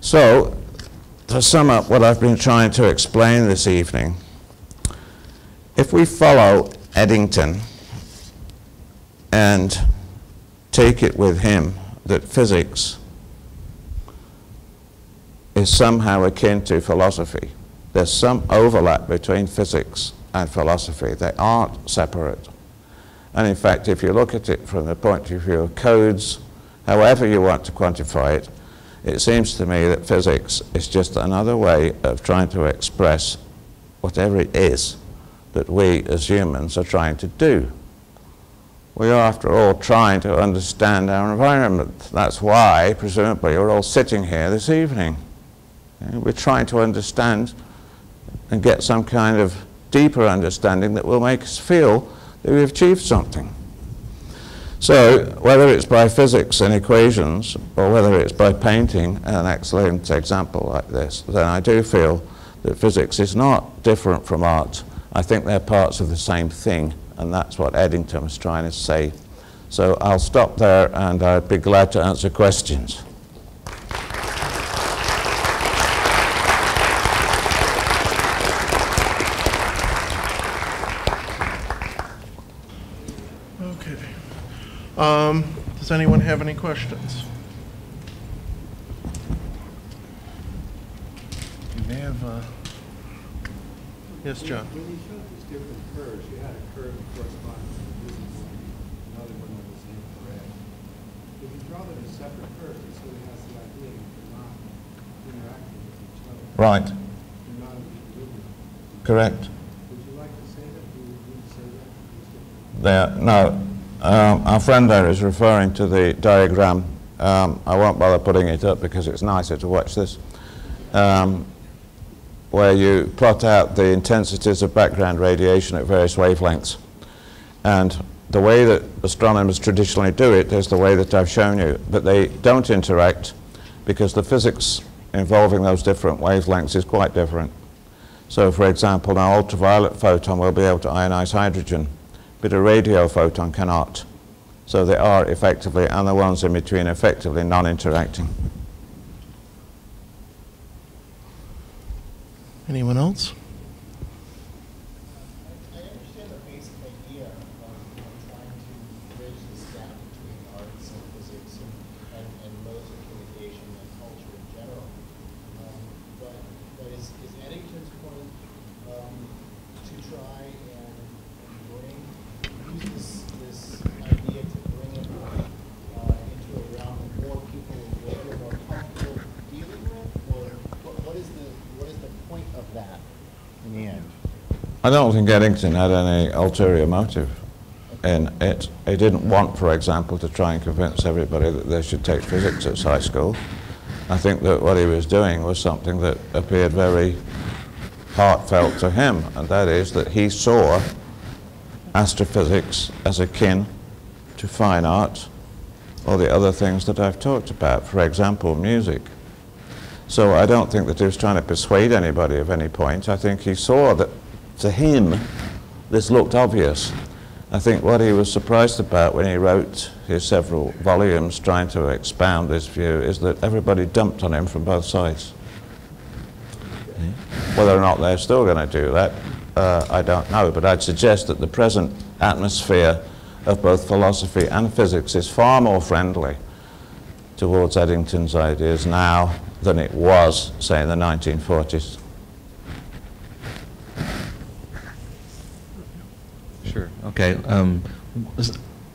So, to sum up what I've been trying to explain this evening, if we follow Eddington and take it with him that physics is somehow akin to philosophy, there's some overlap between physics and philosophy. They aren't separate. And in fact, if you look at it from the point of view of codes, however you want to quantify it, it seems to me that physics is just another way of trying to express whatever it is that we as humans are trying to do. We are, after all, trying to understand our environment. That's why, presumably, you're all sitting here this evening. We're trying to understand and get some kind of deeper understanding that will make us feel that we've achieved something. So, whether it's by physics and equations, or whether it's by painting an excellent example like this, then I do feel that physics is not different from art. I think they're parts of the same thing, and that's what Eddington was trying to say. So I'll stop there, and I'd be glad to answer questions. Does anyone have any questions? You may have, yes, John. When you showed these different curves, you had a curve that corresponded to the business line, another one that was infrared. If you draw them as separate curves, it sort of has the idea that they're not interacting with each other. Right. They're not in equilibrium. Correct. Would you like to say that? Would you say that? There, no. Our friend there is referring to the diagram. I won't bother putting it up because it's nicer to watch this, where you plot out the intensities of background radiation at various wavelengths. And the way that astronomers traditionally do it is the way that I've shown you, but they don't interact because the physics involving those different wavelengths is quite different. So, for example, an ultraviolet photon will be able to ionize hydrogen, but a radio photon cannot. So they are effectively, and the ones in between, effectively non-interacting. Anyone else? I understand the basic idea of trying to bridge this gap between arts and physics and modes of communication and culture in general. But is Eddington's point to try and use this idea to bring it into a realm that more people will feel more comfortable dealing with, or what is the point of that in the end? I don't think Eddington had any ulterior motive in it. He didn't want, for example, to try and convince everybody that they should take physics at high school. I think that what he was doing was something that appeared very heartfelt to him, and that is that he saw astrophysics as akin to fine art or the other things that I've talked about, for example, music. So I don't think that he was trying to persuade anybody of any point. I think he saw that, to him, this looked obvious. I think what he was surprised about when he wrote his several volumes trying to expound this view is that everybody dumped on him from both sides. Whether or not they're still going to do that, I don't know, but I'd suggest that the present atmosphere of both philosophy and physics is far more friendly towards Eddington's ideas now than it was, say, in the 1940s. Sure. Okay.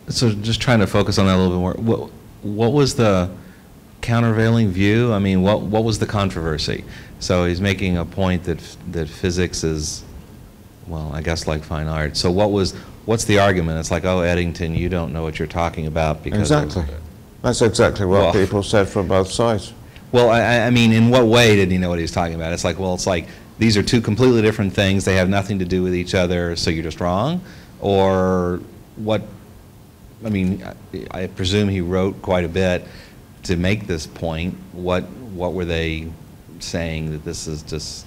So just trying to focus on that a little bit more. What was the countervailing view? I mean, what was the controversy? So he's making a point that physics is, well, I guess like fine art. So what's the argument? It's like, oh, Eddington, you don't know what you're talking about because exactly. That's exactly what people said from both sides. Well, I mean, in what way did he know what he was talking about? It's like, well, it's like these are two completely different things. They have nothing to do with each other, so you're just wrong? Or what? I mean, I presume he wrote quite a bit to make this point. What were they saying that this is just?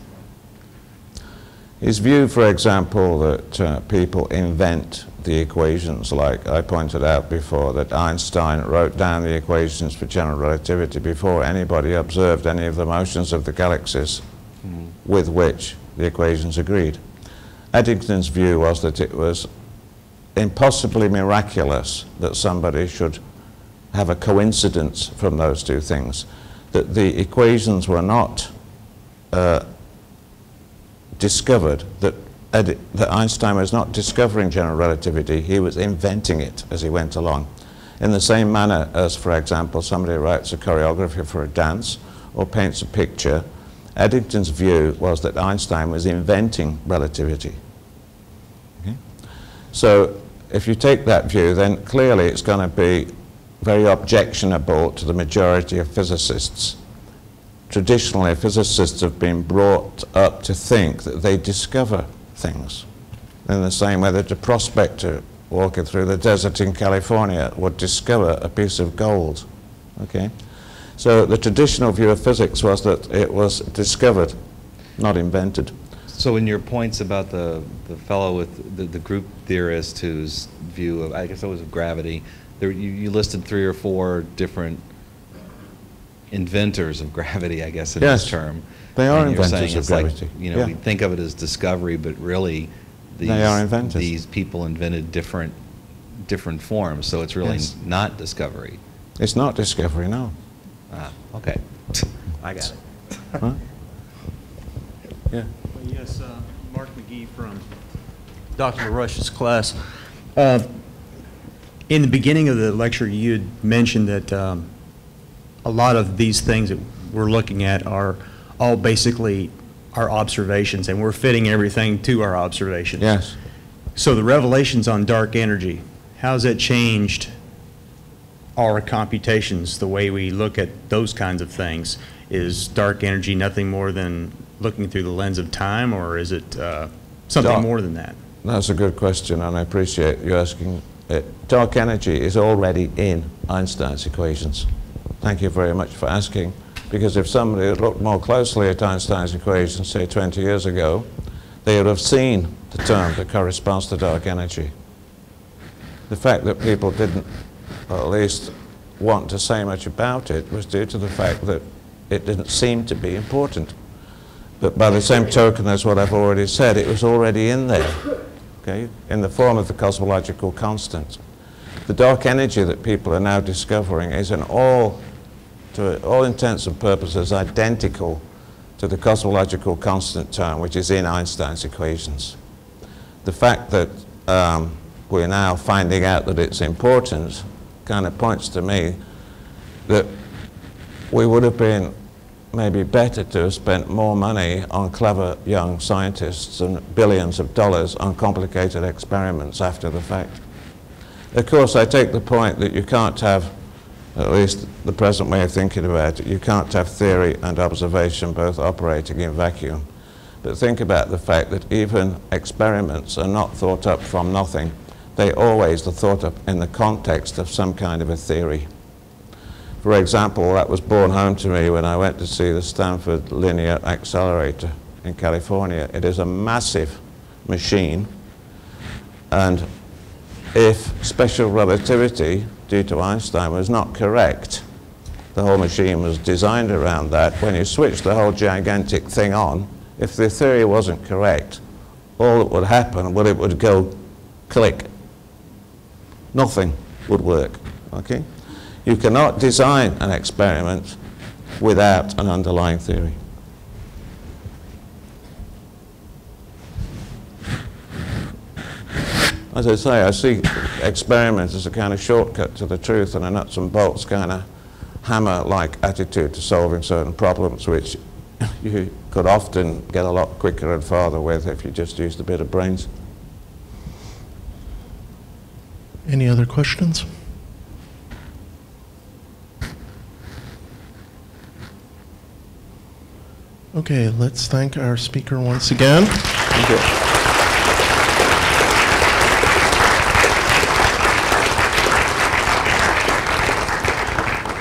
His view, for example, that people invent the equations, like I pointed out before, that Einstein wrote down the equations for general relativity before anybody observed any of the motions of the galaxies with which the equations agreed. Eddington's view was that it was impossibly miraculous that somebody should have a coincidence from those two things, that the equations were not discovered, that Einstein was not discovering general relativity, he was inventing it as he went along. In the same manner as, for example, somebody writes a choreography for a dance or paints a picture, Eddington's view was that Einstein was inventing relativity. Okay? So if you take that view, then clearly it's going to be very objectionable to the majority of physicists. Traditionally, physicists have been brought up to think that they discover things in the same way that a prospector walking through the desert in California would discover a piece of gold. Okay? So the traditional view of physics was that it was discovered, not invented. So in your points about the fellow with the group theorist whose view of, I guess it was of gravity, there, you listed 3 or 4 different inventors of gravity, I guess, in this term. They are and you're inventors saying of it's gravity. Like, you know, we think of it as discovery, but really they are inventors. These people invented different forms, so it's really not discovery. It's not discovery, no. Ah, okay. I got it. Huh? Yeah. Yes, Mark McGee from Dr. LaRush's class. In the beginning of the lecture, you had mentioned that a lot of these things that we're looking at are all basically our observations, and we're fitting everything to our observations. Yes. So the revelations on dark energy, how has that changed our computations, the way we look at those kinds of things? Is dark energy nothing more than looking through the lens of time, or is it something more than that? That's a good question, and I appreciate you asking it. Dark energy is already in Einstein's equations. Thank you very much for asking, because if somebody had looked more closely at Einstein's equations, say 20 years ago, they would have seen the term that corresponds to dark energy. The fact that people didn't, or at least want to say much about it, was due to the fact that it didn't seem to be important. But by the same token as what I've already said, it was already in there, okay, in the form of the cosmological constant. The dark energy that people are now discovering is to all intents and purposes, identical to the cosmological constant term, which is in Einstein's equations. The fact that we're now finding out that it's important kind of points to me that we would have been maybe better to have spent more money on clever young scientists and billions of dollars on complicated experiments after the fact. Of course, I take the point that you can't have, at least the present way of thinking about it, you can't have theory and observation both operating in vacuum. But think about the fact that even experiments are not thought up from nothing. They always are thought up in the context of some kind of a theory. For example, that was borne home to me when I went to see the Stanford Linear Accelerator in California. It is a massive machine, and if special relativity, due to Einstein, was not correct, the whole machine was designed around that. When you switch the whole gigantic thing on, if the theory wasn't correct, all that would happen, well, it would go click. Nothing would work, okay? You cannot design an experiment without an underlying theory. As I say, I see experiments as a kind of shortcut to the truth and a nuts and bolts kind of hammer-like attitude to solving certain problems, which you could often get a lot quicker and farther with if you just used a bit of brains. Any other questions? Okay, let's thank our speaker once again. Thank you.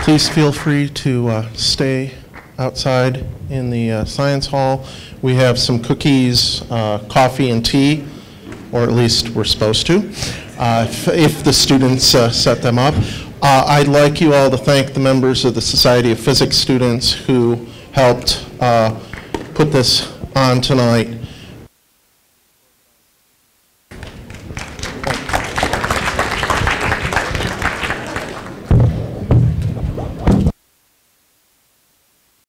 Please feel free to stay outside in the science hall. We have some cookies, coffee, and tea, or at least we're supposed to. if the students set them up. I'd like you all to thank the members of the Society of Physics students who helped put this on tonight.